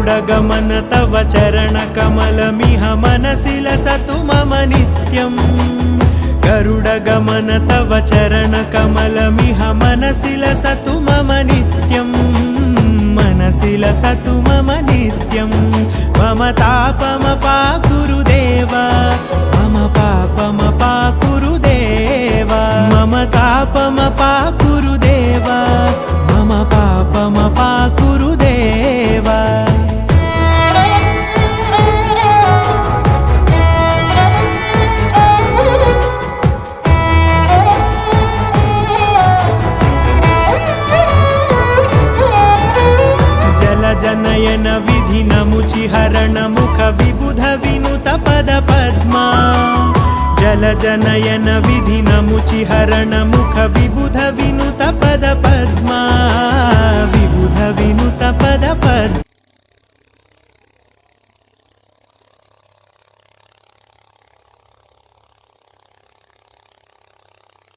गरुडगमन तव चरणकमलमिह मनसि लसतु मम नित्यम् गरुडगमन तव चरणकमलमिह मनसि लसतु मम नित्यम् मनसि लसतु मम नित्यम् मम तापमपाकुरु देव मम पापमपाकुरु देव मम तापमपाकुरु देव मम पापमपाकुरु देव जनयन विधिनमुचिहरण मुख विबुध विनुत पद पद्मा जलजनयन विधिनमुचिहरण मुख विबुध विनुत पद पद्मा विबुध विनुत पद पद्मा